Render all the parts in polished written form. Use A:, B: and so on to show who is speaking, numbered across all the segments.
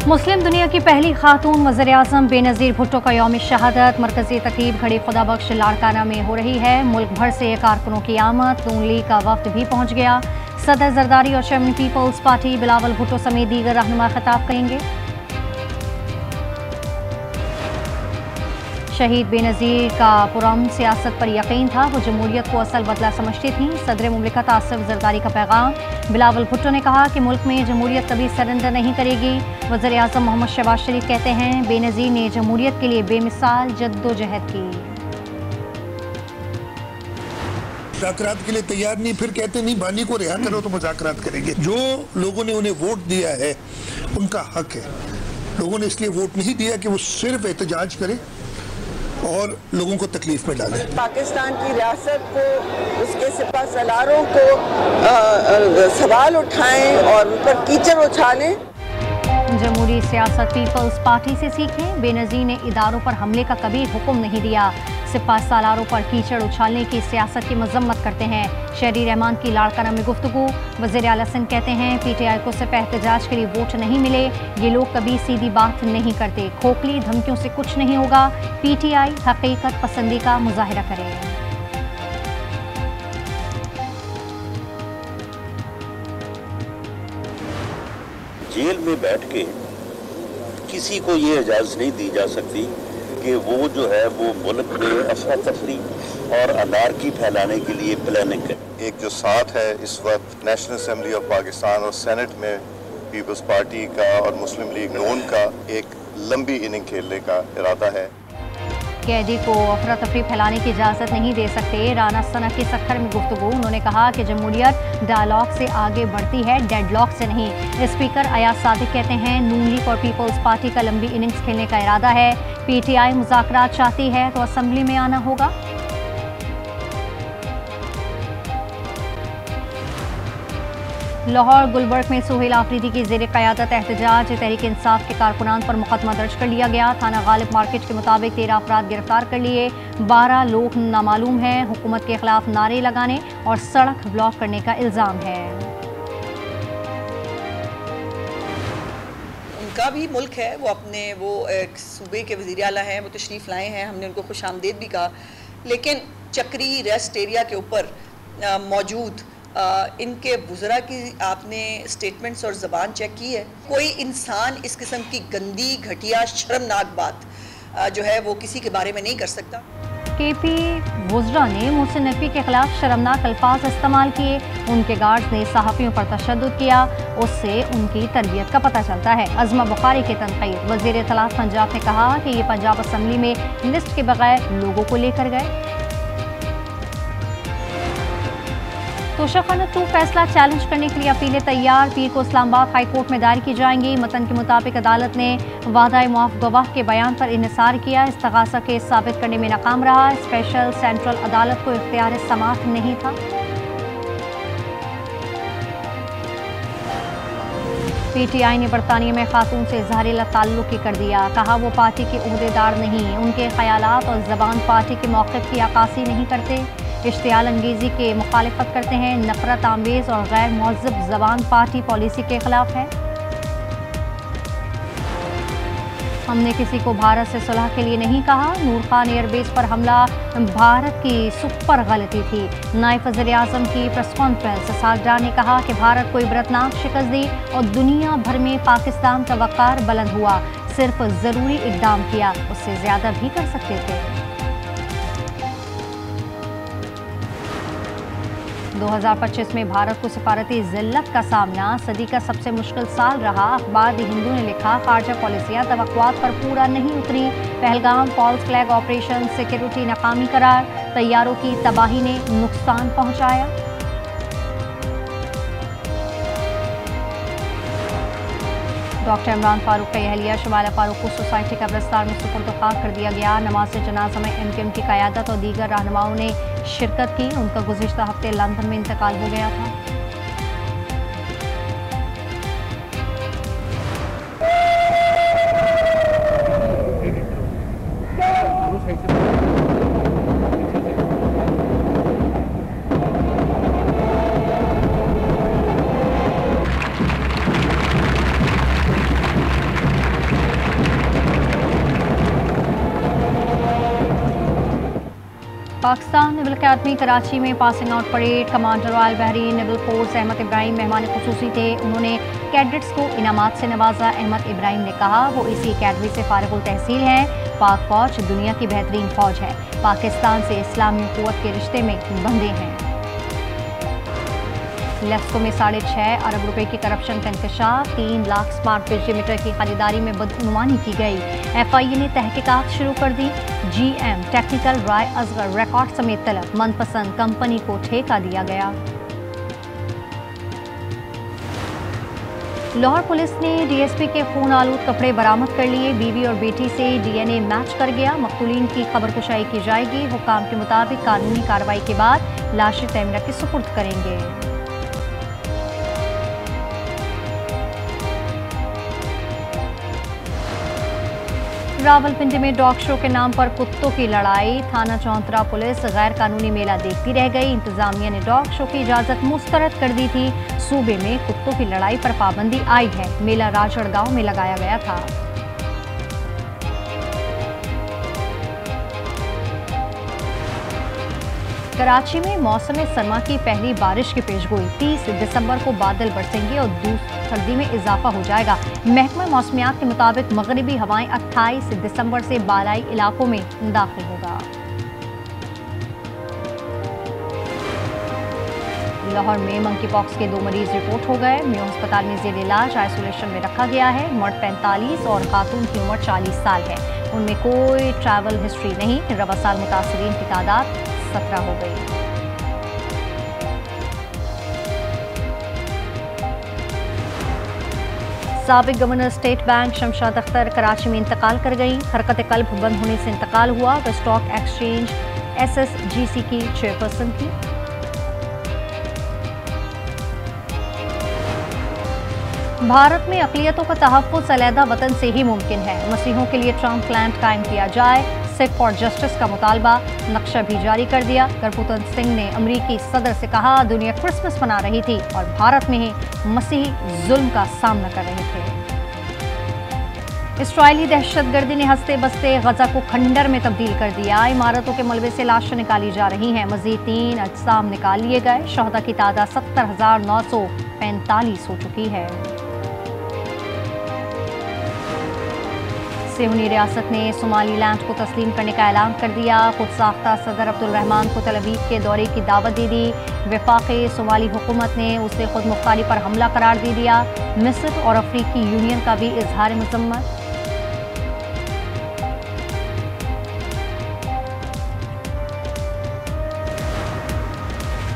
A: मुस्लिम दुनिया की पहली खातून वज़ीर-ए-आज़म बेनज़ीर भुट्टो का यौम शहादत। मरकजी तकरीब खड़ी खुदाबख्श लाड़काना में हो रही है। मुल्क भर से कारकुनों की आमद। नून लीग का वफ्द भी पहुंच गया। सदर जरदारी और chairman Peoples Party Bilawal Bhutto समेत दीगर रहनुमा खिताब करेंगे। शहीद बेनज़ीर का पुरअमन सियासत पर यकीन था, वो जमहूरियत को असल बदला समझती थीं। सदर मुमलिकत आसिफ जरदारी का पैगाम। बिलावल भुट्टो ने कहा कि मुल्क में जमहूरियत कभी सरेंडर नहीं करेगी। वज़ीर-ए-आज़म मोहम्मद शहबाज शरीफ कहते हैं, बेनज़ीर ने जमहूरियत के लिए बेमिसाल जद्दोजहद की।
B: मुज़ाकरात के लिए तैयार नहीं, फिर कहते नहीं बानी को रिहा करो तो मुज़ाकरात करेंगे। जो लोगों ने उन्हें वोट दिया है उनका हक है। लोगों ने इसलिए वोट नहीं दिया कि वो सिर्फ एहतजाज करे और लोगों को तकलीफ में डाले।
C: पाकिस्तान की रियासत को, उसके सिपह सलारों को सवाल उठाएं और उन पर कीचड़ उछालें।
A: जमहूरी सियासत पीपल्स पार्टी से सीखें। बेनज़ीर ने इदारों पर हमले का कभी हुक्म नहीं दिया। सिपह सालारों पर कीचड़ उछालने की सियासत की मजम्मत करते हैं। शहरी रहमान की लाड़काना में गुफ्तगू। वज़ीर आला सिंध कहते हैं, PTI को सिर्फ एहतजाज के लिए वोट नहीं मिले। ये लोग कभी सीधी बात नहीं करते। खोखली धमकियों से कुछ नहीं होगा। PTI हकीकत पसंदी का मुजाहिरा करे।
D: जेल में बैठ के किसी को ये इजाज़त नहीं दी जा सकती कि वो जो है वो मुल्क में अफरा तफरी और अनारकी फैलाने के लिए प्लानिंग करे।
E: एक जो साथ है इस वक्त नेशनल असेंबली ऑफ पाकिस्तान और सेनेट में पीपल्स पार्टी का और मुस्लिम लीग नून का एक लंबी इनिंग खेलने का इरादा है।
A: कैदी को अफरा तफरी फैलाने की इजाज़त नहीं दे सकते। राना सना की सखर में गुफ्तगू। उन्होंने कहा कि जमहूरियत डायलॉग से आगे बढ़ती है, डेडलॉक से नहीं। स्पीकर अयाज सादिक कहते हैं, नून लीग और पीपल्स पार्टी का लंबी इनिंग्स खेलने का इरादा है। PTI मुज़ाकरात चाहती है तो असेंबली में आना होगा। लाहौर गुलबर्ग में सुहेल आफरीदी की ज़ेर क़यादत एहतजाज। तहरीक इंसाफ के कारकुनान पर मुकदमा दर्ज कर लिया गया। थाना गालिब मार्केट के मुताबिक 13 अफराद गिरफ्तार कर लिए। 12 लोग नामालूम हैं। हुकूमत के खिलाफ नारे लगाने और सड़क ब्लॉक करने का इल्ज़ाम है।
F: उनका भी मुल्क है, वो एक सूबे के वज़ीर आला हैं, वो तशरीफ़ लाए हैं। हमने उनको खुश आमदीद भी कहा, लेकिन चक्री रेस्ट एरिया के ऊपर मौजूद इनके वुज़रा की आपने स्टेटमेंट्स और ज़बान चेक की है? कोई इंसान इस किस्म की गंदी, घटिया, शर्मनाक बात जो है वो किसी के बारे में नहीं कर सकता।
A: KP वुज़रा ने मोहसिन नकवी के खिलाफ शर्मनाक अल्फाज इस्तेमाल किए। उनके गार्ड्स ने सहाफ़ियों पर तशद्दुद किया, उससे उनकी तरबियत का पता चलता है। अज़मा बुखारी की तनक़ीद। वज़ीर इत्तलात पंजाब ने कहा कि ये पंजाब असम्बली में लिस्ट के बगैर लोगों को लेकर गए। तोशाखाना 2 फैसला चैलेंज करने के लिए अपीलें तैयार। पीर को इस्लामाबाद हाई कोर्ट में दायर की जाएंगी। मतन के मुताबिक अदालत ने वादा मुआफ़ गवाह के बयान पर इन्हिसार किया। इस्तग़ासा केस साबित करने में नाकाम रहा। स्पेशल सेंट्रल अदालत को इख्तियार समाअत नहीं था। PTI ने बरतानिया में खातून से इज़हार ताल्लुक़ कर दिया। कहा वो पार्टी के ओहदेदार नहीं, उनके ख़यालात और ज़बान पार्टी के मौक़िफ़ की अक्कासी नहीं करते। इश्तियाल अंगेज़ी के मुखालिफत करते हैं। नफ़रत आमेज़ और गैर मुहज़्ज़ब ज़बान पार्टी पॉलिसी के खिलाफ है। हमने किसी को भारत से सुलह के लिए नहीं कहा। नूर खान एयरबेस पर हमला भारत की सुपर गलती थी। नायब वज़ीर-ए-आज़म की प्रेस कॉन्फ्रेंस। इसहाक डार ने कहा कि भारत को इबरतनाक शिकस्त दी और दुनिया भर में पाकिस्तान का वक़ार बुलंद हुआ। सिर्फ ज़रूरी इक़दाम किया, उससे ज़्यादा भी कर सकते थे। 2025 में भारत को सफारती ज़िल्लत का सामना। सदी का सबसे मुश्किल साल रहा। अखबार द हिंदू ने लिखा, खारजा पॉलिसियाँ तवक्कुआत पर पूरा नहीं उतरी। Pahalgam false flag operation security नाकामी करार। तैयारों की तबाही ने नुकसान पहुँचाया। डॉक्टर इमरान फारूक का अहलिया शमाला फारूक को सोसाइटी कब्रिस्तान में सुपुर्द खाक कर दिया गया। नमाज जनाजा में MKM की क़यादत और दीगर रहनुमाओं ने शिरकत की। उनका गुज़िश्ता हफ्ते लंदन में इंतकाल हो गया था। पाकिस्तान नेवल अकादमी कराची में passing out parade. Commander Royal Bahrain Naval Force Ahmed Ibrahim मेहमान खुसूसी थे। उन्होंने कैडेट्स को इनामात से नवाजा। अहमद इब्राहिम ने कहा वो इसी अकादमी से फारिगुल तहसील हैं। पाक फौज दुनिया की बेहतरीन फौज है, पाकिस्तान से इस्लामी हुकूमत के रिश्ते में बंधे हैं। लेफ्सको में 6.5 अरब रुपए की करप्शन का इंकशाफ। 3 लाख स्मार्ट बिजली मीटर की खरीदारी में बदउनवानी की गई। FIA ने तहकीकात शुरू कर दी। GM टेक्निकल राय असगर रिकॉर्ड समेत तलब। मनपसंद कंपनी को ठेका दिया गया। लाहौर पुलिस ने DSP के खून आलूद कपड़े बरामद कर लिए। बीवी और बेटी से DNA मैच कर गया। मकतूलीन की खबरकुशाई की जाएगी। हुकाम के मुताबिक कानूनी कार्रवाई के बाद लाशें तैमरा के सुपुर्द करेंगे। रावलपिंडी में डॉग शो के नाम पर कुत्तों की लड़ाई। थाना चौंतरा पुलिस गैर कानूनी मेला देखती रह गई। इंतजामिया ने डॉग शो की इजाजत मुस्तरद कर दी थी। सूबे में कुत्तों की लड़ाई पर पाबंदी आई है। मेला राजड़ गांव में लगाया गया था। कराची में मौसम सरमा की पहली बारिश की पेशगोई। 30 दिसंबर को बादल बरसेंगे और सर्दी में इजाफा हो जाएगा। महकमा मौसमियात के मुताबिक मगरिबी हवाएं 28 दिसंबर से बालाई इलाकों में दाखिल होगा। लाहौर में मंकी पॉक्स के 2 मरीज रिपोर्ट हो गए। मेयो अस्पताल में जेर इलाज आइसोलेशन में रखा गया है। मर्द 45 और खातून की उम्र 40 साल है। उनमें कोई ट्रैवल हिस्ट्री नहीं। रवा साल मुतासरीन की तादाद 17 हो गई। साबिक governor state bank Shamshad Akhtar Karachi में इंतकाल कर गई। हरकत कल्ब बंद होने से इंतकाल हुआ। वे स्टॉक एक्सचेंज SSGC की चेयरपर्सन थी। भारत में अक़लियतों का तहफ़्फ़ुज़ अलहदा वतन से ही मुमकिन है। मसीहों के लिए ट्रम्प प्लान कायम किया जाए। सिख फॉर जस्टिस का मुतालबा। नक्शा भी जारी कर दिया। गुरपूतन सिंह ने अमरीकी सदर से कहा दुनिया क्रिसमस मना रही थी और भारत में ही मसीही जुल्म का सामना कर रहे थे। इस्राइली दहशतगर्दी ने हंसते बसते गजा को खंडर में तब्दील कर दिया। इमारतों के मलबे से लाशें निकाली जा रही हैं। मजीद 3 अजसाम निकाल लिए गए। शहदा की तादाद 70,945 हो चुकी है। सेहूनी रियासत ने सोमालीलैंड को तस्लीम करने का ऐलान कर दिया। खुद साख्ता सदर अब्दुल रहमान को तल अवीव के दौरे की दावत दे दी। वफाकी सोमाली हुकूमत ने उसे खुद मुख्तारी पर हमला करार दे दिया। मिस्र और अफ्रीकी यूनियन का भी इजहार मजम्मत।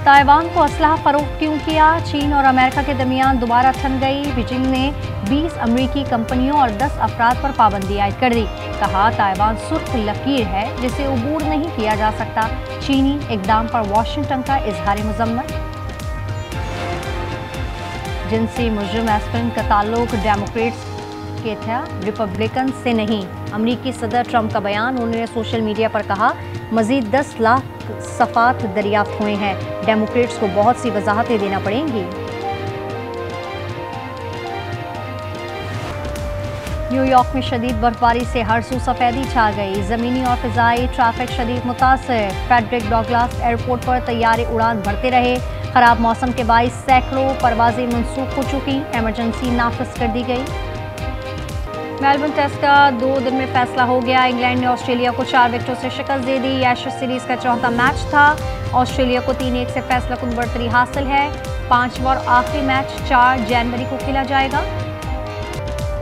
A: ताइवान को असलहा फरोख्त क्यों किया? चीन और अमेरिका के दरमियान दोबारा ठन गई। बीजिंग ने 20 अमरीकी कंपनियों और 10 अफराद पर पाबंदी आयद कर दी। कहा ताइवान सुर्ख लकीर है जिसे अबूर नहीं किया जा सकता। चीनी इकदाम पर वाशिंगटन का इजहार मजम्मत। जिनसी मुजरिम एस्पिन का ताल्लुक डेमोक्रेट्स के था, रिपब्लिकन से नहीं। अमरीकी सदर ट्रंप का बयान। उन्होंने सोशल मीडिया पर कहा मजीद 10 लाख सफात दरियाफ्त हुए हैं। डेमोक्रेट्स को बहुत सी वजाहतें देना पड़ेंगी। न्यूयॉर्क में शदीद बर्फबारी से हर सू सफेदी छा गई। जमीनी और फिजाई ट्रैफिक शदीद मुतासर। फ्रेडरिक डॉगलास एयरपोर्ट पर तैयारे उड़ान भरते रहे। खराब मौसम के बाइस सैकड़ों परवाजें मनसूख हो चुकी। इमरजेंसी नाफिज कर दी गई। मेलबर्न टेस्ट का 2 दिन में फैसला हो गया। इंग्लैंड ने ऑस्ट्रेलिया को 4 विकेटों से शिकस्त दे दी। एशेज सीरीज का चौथा मैच था। ऑस्ट्रेलिया को 3-1 से फैसला कुन बढ़तरी हासिल है। 5वां और आखिरी मैच 4 जनवरी को खेला जाएगा।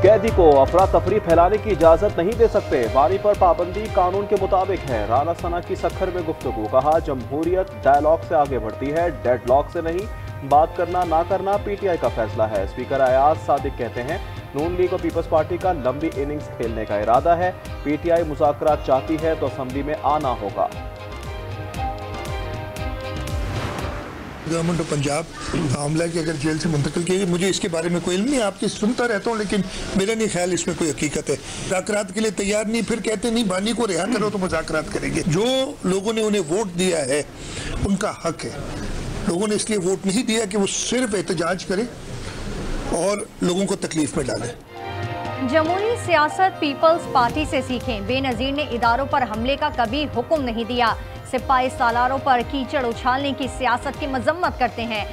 G: कैदी को अफरा तफरी फैलाने की इजाजत नहीं दे सकते। बारी पर पाबंदी कानून के मुताबिक है। राना सना की सखर में गुफ्तगू। कहा जमहूरियत डायलॉग से आगे बढ़ती है, डेडलॉक से नहीं। बात करना ना करना PTI का फैसला है। स्पीकर अयाज सादिक कहते हैं नून लीग और पीपल्स पार्टी का लंबी इनिंग्स खेलने का इरादा है। PTI मुज़ाकरात चाहती है तो असेंबली में आना होगा।
B: गवर्नमेंट ऑफ पंजाब आमला की अगर जेल से मुंतकिल किए, मुझे इसके बारे में कोई इल्म नहीं। आपकी सुनता रहता हूँ लेकिन मेरा नहीं ख्याल इसमें कोई हकीकत है। मुज़ाकरात के लिए तैयार नहीं, फिर कहते नहीं बानी को रिहा करो तो मुज़ाकरात करेंगे। जो लोगों ने उन्हें वोट दिया है उनका हक है। लोगों ने इसलिए वोट नहीं दिया कि वो सिर्फ एहतजाज करें और लोगों को तकलीफ में डालें।
A: जमहूरी सियासत पीपल्स पार्टी से सीखें। बेनज़ीर ने इदारों पर हमले का कभी हुक्म नहीं दिया। सिपाही सालारों पर कीचड़ उछालने की सियासत की मजम्मत करते हैं।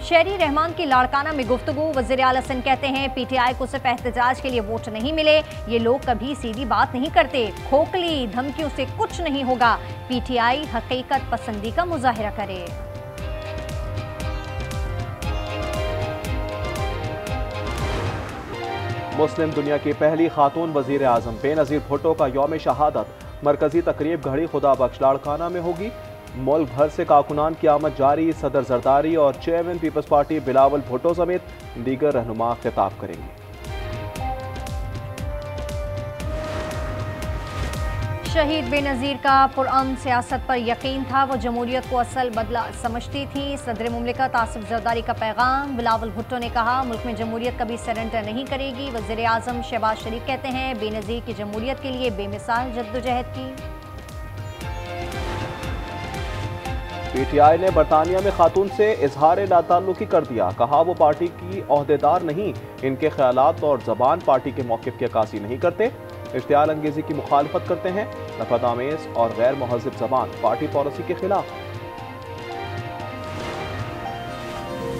A: शहरी रहमान की लाड़काना में गुफ्तगू। वज़ीर आला सिंध कहते हैं पीटीआई को सिर्फ एहतजाज के लिए वोट नहीं मिले, ये लोग कभी सीधी बात नहीं करते, खोखली धमकियों से कुछ नहीं होगा, पीटीआई हकीकत पसंदी का मुजाहिरा करे।
G: मुस्लिम दुनिया की पहली खातून वजीर आजम बेनज़ीर भुट्टो का यौम शहादत मरकजी तकरीब घड़ी खुदा बख्श लाड़काना में होगी। मुल्क भर से कारकुनान की आमद जारी। सदर जरदारी और chairman Peoples Party Bilawal Bhutto समेत दीगर रहनुमा खिताब करेंगे।
A: शहीद बेनज़ीर का पुरअमन सियासत पर यकीन था, वो जमहूरियत को असल बदला समझती थी। सदर मुमलिकत आसिफ जरदारी का पैगाम। बिलावल भुट्टो ने कहा मुल्क में जमहूरियत कभी सरेंडर नहीं करेगी। वज़ीर आज़म शहबाज शरीफ कहते हैं बेनज़ीर की जमहूरियत के लिए बेमिसाल जद्दोजहद की।
G: पीटीआई ने बरतानिया में खातून से इजहार लाताल्लुकी कर दिया। कहा वो पार्टी की ओहदेदार नहीं, इनके ख्यालात और जबान पार्टी के मौक़िफ़ की अक्कासी नहीं करते, इश्तियाल अंगेजी की मुखालफत करते हैं। नफरत आमेज और गैर महज़िब जबान पार्टी पॉलिसी के खिलाफ।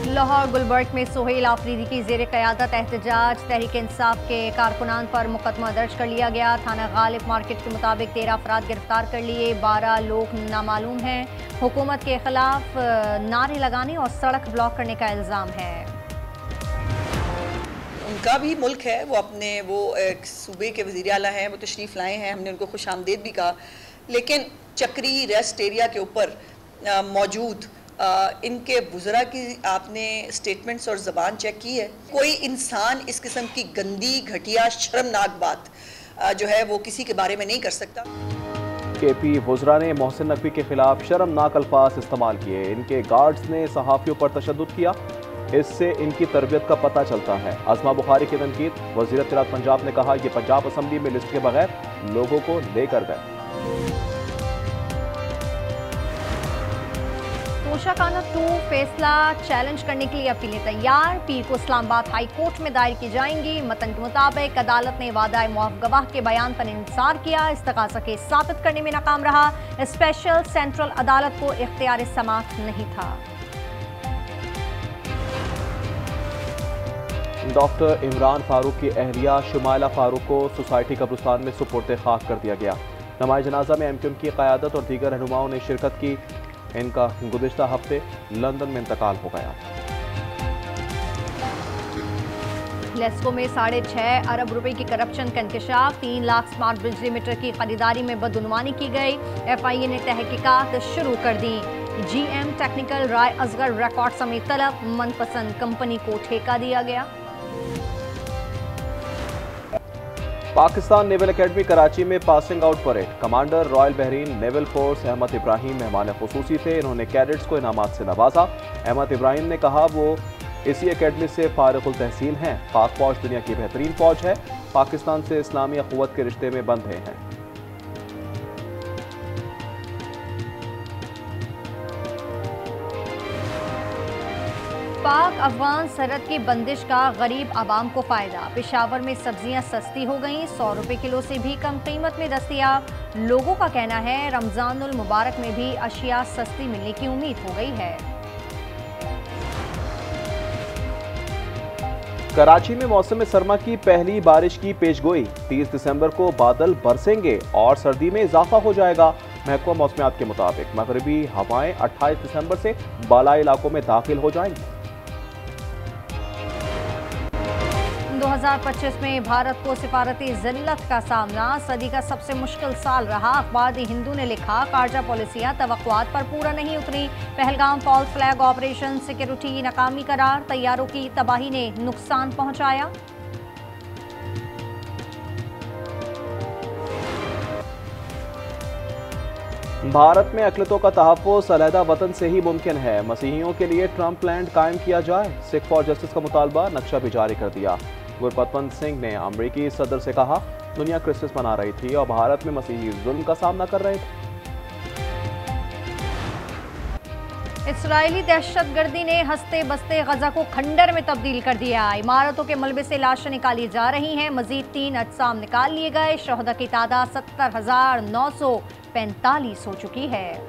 A: लाहौर गुलबर्ग में सोहेल आफरीदी की ज़ेर क़यादत एहतजाज। तहरीक इंसाफ के कारकुनान पर मुकदमा दर्ज कर लिया गया। थाना गालिब मार्केट के मुताबिक 13 अफराद गिरफ्तार कर लिए, 12 लोग नामालूम हैं। हुकूमत के खिलाफ नारे लगाने और सड़क ब्लॉक करने का इल्ज़ाम है।
F: उनका भी मुल्क है, वो अपने एक सूबे के वज़ीर आला हैं, वो तशरीफ़ लाए हैं, हमने उनको खुशामदीद भी कहा। लेकिन चक्री रेस्ट एरिया के ऊपर मौजूद इनके वुज़रा की आपने स्टेटमेंट्स और ज़बान चेक की है? कोई इंसान इस किस्म की गंदी घटिया शर्मनाक बात जो है वो किसी के बारे में नहीं कर सकता।
G: केपी वुज़रा ने मोहसिन नकवी के खिलाफ शर्मनाक अल्फाज इस्तेमाल किए। इनके गार्ड्स ने सहाफ़ियों पर तशद्दुद किया, इससे इनकी तरबियत का पता चलता है। अज़मा बुखारी की तनकीद। वज़ीर इत्तलात पंजाब ने कहा कि पंजाब असम्बली में लिस्ट के बगैर लोगों को लेकर गए।
A: तोशाखाना 2 फैसला चैलेंज करने के लिए अपीलें तैयार। पीर को इस्लामाबाद हाई कोर्ट में दायर की जाएंगी। मतन के मुताबिक अदालत ने वादा मुआफ़ गवाह के बयान पर इंसार किया, इस्तग़ासा केस साबित करने में नाकाम रहा। स्पेशल सेंट्रल अदालत को इख्तियार समाअत नहीं था।
G: डॉक्टर इमरान फारूक की अहलिया शुमाइला फारूक को सोसाइटी कब्रिस्तान में सुपुर्द खाक कर दिया गया। नमाज़ जनाजा में एमक्यूएम की क़यादत और दीगर रहनुमाओं ने शिरकत की। इनका गुज़िश्ता हफ्ते लंदन में इंतकाल हो गया।
A: लेस्को में 6.5 अरब रुपए की करप्शन का इंकशाफ। 3 लाख स्मार्ट बिजली मीटर की खरीदारी में बदनुमानी की गई। FIA ने तहकीकात शुरू कर दी। GM टेक्निकल राय असगर रिकॉर्ड समेत तलब। मनपसंद कंपनी को ठेका दिया गया।
G: पाकिस्तान नेवल एकेडमी कराची में passing out parade. Commander Royal Bahrain Naval Force Ahmed Ibrahim मेहमान खुसूसी थे। इन्होंने कैडेट्स को इनामात से नवाजा। अहमद इब्राहिम ने कहा वो इसी एकेडमी से फारिगुल तहसील हैं। पाक फौज दुनिया की बेहतरीन फौज है, पाकिस्तान से इस्लामी अखुवत के रिश्ते में बंधे हैं।
A: पाक अफगान सरहद की बंदिश का गरीब आवाम को फ़ायदा। पेशावर में सब्जियां सस्ती हो गईं, 100 रुपये किलो से भी कम कीमत में दस्तयाब। लोगों का कहना है रमज़ानुल मुबारक में भी अशिया सस्ती मिलने की उम्मीद हो गई है।
G: कराची में मौसम सरमा की पहली बारिश की पेशगोई। 30 दिसंबर को बादल बरसेंगे और सर्दी में इजाफा हो जाएगा। महकमा मौसमियात के मुताबिक मगरबी हवाएं 28 दिसंबर से बालाई इलाकों में दाखिल हो जाएंगी।
A: 2025 में भारत को सिफारती जिल्लत का सामना। सदी का सबसे मुश्किल साल रहा। अखबार द हिंदू ने लिखा कारजा पॉलिसियां तवक्कुआत पर पूरा नहीं उतरी। Pahalgam false flag operation security नाकामी करार। तैयारों की तबाही ने नुकसान पहुंचाया।
G: भारत में अक़लियतों का तहफ़्फ़ुज़ अलहदा वतन से ही मुमकिन है। मसीहियों के लिए ट्रंप लैंड कायम किया जाए। सिख फॉर जस्टिस का मुतालबा नक्शा भी जारी कर दिया। गुरपतवंत सिंह ने अमरीकी सदर से कहा दुनिया क्रिसमस मना रही थी और भारत में मसीही जुल्म का सामना कर रहे थे।
A: इसराइली दहशतगर्दी ने हंसते बसते गजा को खंडर में तब्दील कर दिया। इमारतों के मलबे से लाशें निकाली जा रही हैं। मजीद 3 अजसाम निकाल लिए गए। शहदा की तादाद 70,945 हो चुकी है।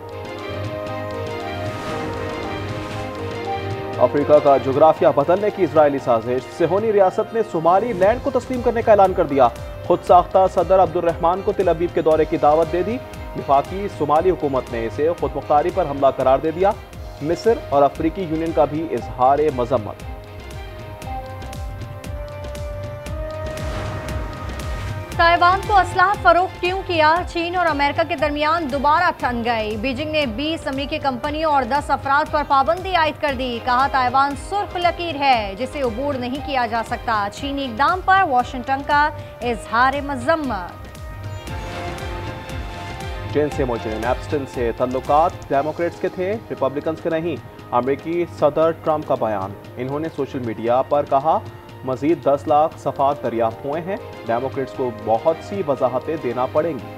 G: अफ्रीका का जोग्राफिया बदलने की इजरायली साजिश। सिहोनी रियासत ने सोमाली लैंड को तस्लीम करने का ऐलान कर दिया। खुद साख्ता सदर अब्दुर्रहमान को तेल अवीव के दौरे की दावत दे दी। विफाकी सोमाली हुकूमत ने इसे खुद मुख्तारी पर हमला करार दे दिया। मिस्र और अफ्रीकी यूनियन का भी इजहार मजम्मत।
A: ताइवान को असलाह फरोख्त क्यों किया? चीन और अमेरिका के दरमियान दोबारा ठन गई। बीजिंग ने 20 अमेरिकी कंपनियों और 10 अफराद पर पाबंदी आयद कर दी। कहा ताइवान सुर्ख लकीर है जिसे अबूर नहीं किया जा सकता। चीनी इकदाम पर वाशिंगटन का इजहार मजम्मत।
G: जिनसे मुजरिम एप्स्टन से तल्लुकात डेमोक्रेट्स के थे, रिपब्लिकन्स के नहीं। अमेरिकी सदर ट्रंप का बयान। इन्होंने सोशल मीडिया पर कहा मजीद 10 लाख सफात दरियाफ्त हुए हैं। डेमोक्रेट्स को बहुत सी वजाहतें देना पड़ेंगी।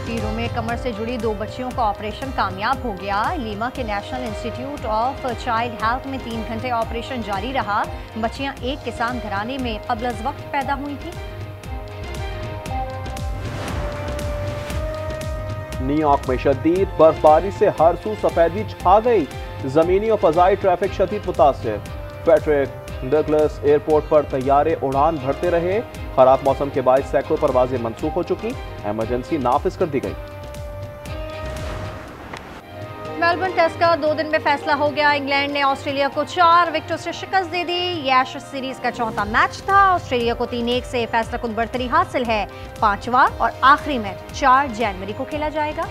A: टीरों में कमर से जुड़ी 2 बच्चियों का ऑपरेशन कामयाब हो गया। लीमा के national institute of child health में 3 घंटे ऑपरेशन जारी रहा। बच्चियां एक किसान घराने में कब्ल अज़ वक्त पैदा हुई थी।
G: न्यूयॉर्क में शदीद बर्फबारी से हर सू सफेदी छा गई। जमीनी और फजाई ट्रैफिक शदीद मुतासिर। फेडरिक डगलस एयरपोर्ट पर तैयारे उड़ान भरते रहे। खराब मौसम के बाद सैकड़ों परवाजें मंसूख हो चुकी। इमरजेंसी नाफिज कर दी गई।
A: मेलबर्न टेस्ट का 2 दिन में फैसला हो गया। इंग्लैंड ने ऑस्ट्रेलिया को 4 विकेटों से शिकस्त दे दी। ये एशेज सीरीज का चौथा मैच था। ऑस्ट्रेलिया को 3-1 से फैसला कुन बढ़तरी हासिल है। 5वां और आखिरी मैच 4 जनवरी को खेला जाएगा।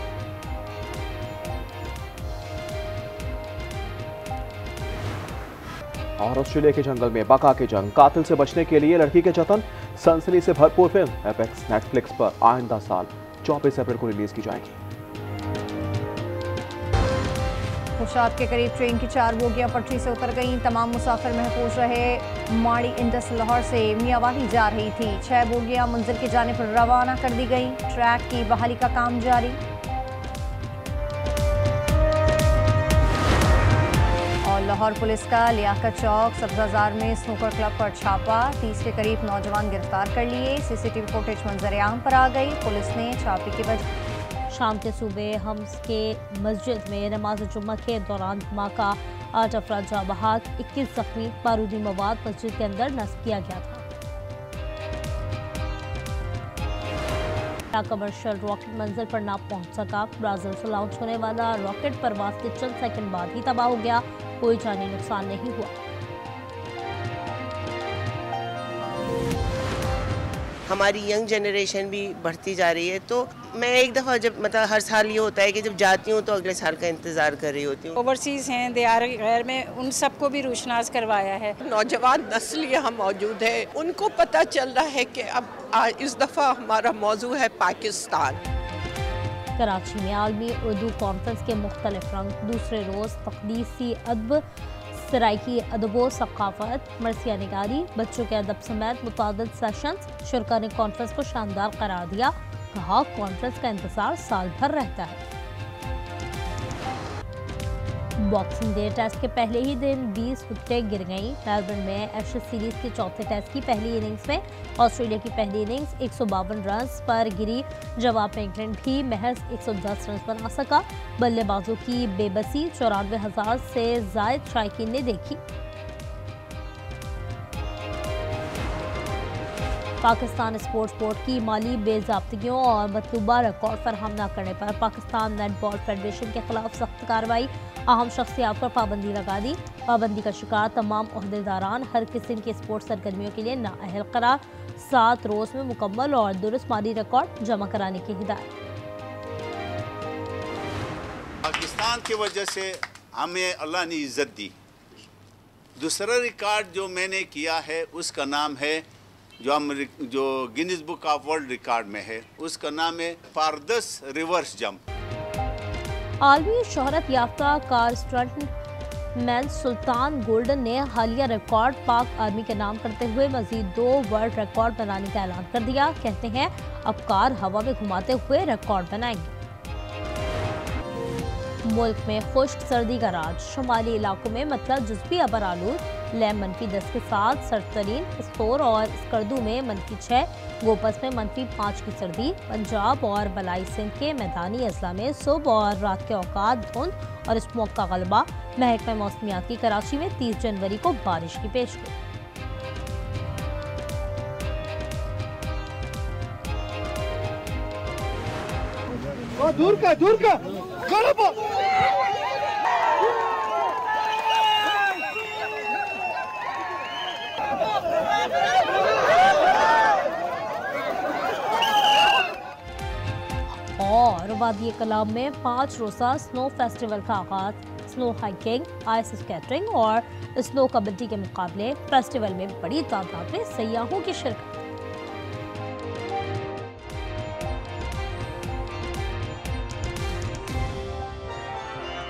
G: और ऑस्ट्रेलिया के जंगल में बका की जंग। कातिल से बचने के लिए लड़की के जतन। सनसनी से भरपूर फिल्म एपेक्स नेटफ्लिक्स पर आइंदा साल 24 अप्रैल को रिलीज की जाएगी।
A: खुशाब के करीब ट्रेन की 4 बोगियां पटरी से उतर गईं। तमाम मुसाफिर महफूज रहे। माड़ी इंडस लाहौर से मियावाली जा रही थी। 6 बोगियां मंजिल की जानिब पर रवाना कर दी गईं। ट्रैक की बहाली का काम जारी। और लाहौर पुलिस का लियाकत चौक सब्जाजार में स्नूकर क्लब पर छापा। 30 के करीब नौजवान गिरफ्तार कर लिए। सीसीटीवी फुटेज मंजर आम पर आ गई। पुलिस ने छापे की वजह।
H: शाम के सूबे हम्स के मस्जिद में नमाज जुम्मा के दौरान धमाका। 8 अफराद जाँ बहक, 21 जख्मी। बारूदी मवाद मस्जिद के अंदर नस्ब किया गया था। कमर्शियल रॉकेट मंजिल पर ना पहुंच सका। ब्राजील से लॉन्च होने वाला रॉकेट परवाज के चंद सेकंड बाद ही तबाह हो गया। कोई जानी नुकसान नहीं हुआ।
I: हमारी यंग जनरेशन भी बढ़ती जा रही है, तो मैं एक दफ़ा जब मतलब हर साल ये होता है कि जब जाती हूँ तो अगले साल का इंतज़ार कर रही होती हूँ।
J: ओवरसीज़ हैं, दियार गैर में, उन सबको भी रूशनास करवाया है।
C: नौजवान नस्ल यहाँ मौजूद है, उनको पता चल रहा है कि अब इस दफ़ा हमारा मौजू है पाकिस्तान।
H: कराची में आलमी उर्दू कॉन्फ्रेंस के मुख्तलिफ रंग। दूसरे रोज़ तकदीसी अदब, सराइकी अदबो सकाफत, मरसिया निगारी, बच्चों के अदब समेत मुतादिद सेशंस। शुरका ने कॉन्फ्रेंस को शानदार करार दिया। कहा कॉन्फ्रेंस का इंतजार साल भर रहता है। बॉक्सिंग डे टेस्ट के पहले ही दिन 20 विकेटें गिर गईं। मेलबर्न में एशेज सीरीज के चौथे टेस्ट की पहली इनिंग्स में ऑस्ट्रेलिया की पहली इनिंग्स 152 रन पर गिरी। जवाब में इंग्लैंड भी महज 110 रन बना सका। बल्लेबाजों की बेबसी 94,000 से जायद शायकीन ने देखी। पाकिस्तान स्पोर्ट्स बोर्ड की माली बेज़ाब्तियों और मतलूबा रिकॉर्ड फराहम न करने पर पाकिस्तान नेटबॉल फेडरेशन के खिलाफ सख्त कार्रवाई। अहम शख्सियात पर पाबंदी लगा दी। पाबंदी का शिकार तमाम ओहदेदारान हर किस्म की स्पोर्ट्स सरगर्मियों के लिए नाअहल करार। 7 रोज़ में मुकम्मल और दुरुस्त माली रिकॉर्ड जमा कराने की हिदायत।
K: पाकिस्तान की वजह से हमें अल्लाह ने इज्जत दी। दूसरा रिकॉर्ड जो मैंने किया है उसका नाम है जो Guinness book of world record में है, उसका नाम है फारदस रिवर्स जंप।
H: आलमी शोहरत याफ्ता कार स्टंट मैन सुल्तान गोल्डन ने हालिया रिकॉर्ड पाक आर्मी के नाम करते हुए मजीद 2 वर्ल्ड रिकॉर्ड बनाने का ऐलान कर दिया। कहते हैं अब कार हवा में घुमाते हुए रिकॉर्ड बनाएंगे। मुल्क में खुश्क सर्दी का राज। शुमाली इलाकों में मतलब जुज़वी अबर आलूद। लेम -10 के साथ सरतरीन, स्तोर और स्कर्दू में -6, गोपस में -5 की सर्दी। पंजाब और बलाई सिंध के मैदानी अजला में सुबह और रात के औकात धुंध और स्मोक का गलबा। महकमा मौसमियात की कराची में 30 जनवरी को बारिश की पेशगोई।
L: दूर का
H: और वादी कलाम में 5 रोज़ा स्नो फेस्टिवल का आगाज। स्नो हाइकिंग, आइस स्केटिंग और स्नो कबड्डी के मुकाबले। फेस्टिवल में बड़ी तादाद में सयाहों की शिरकत।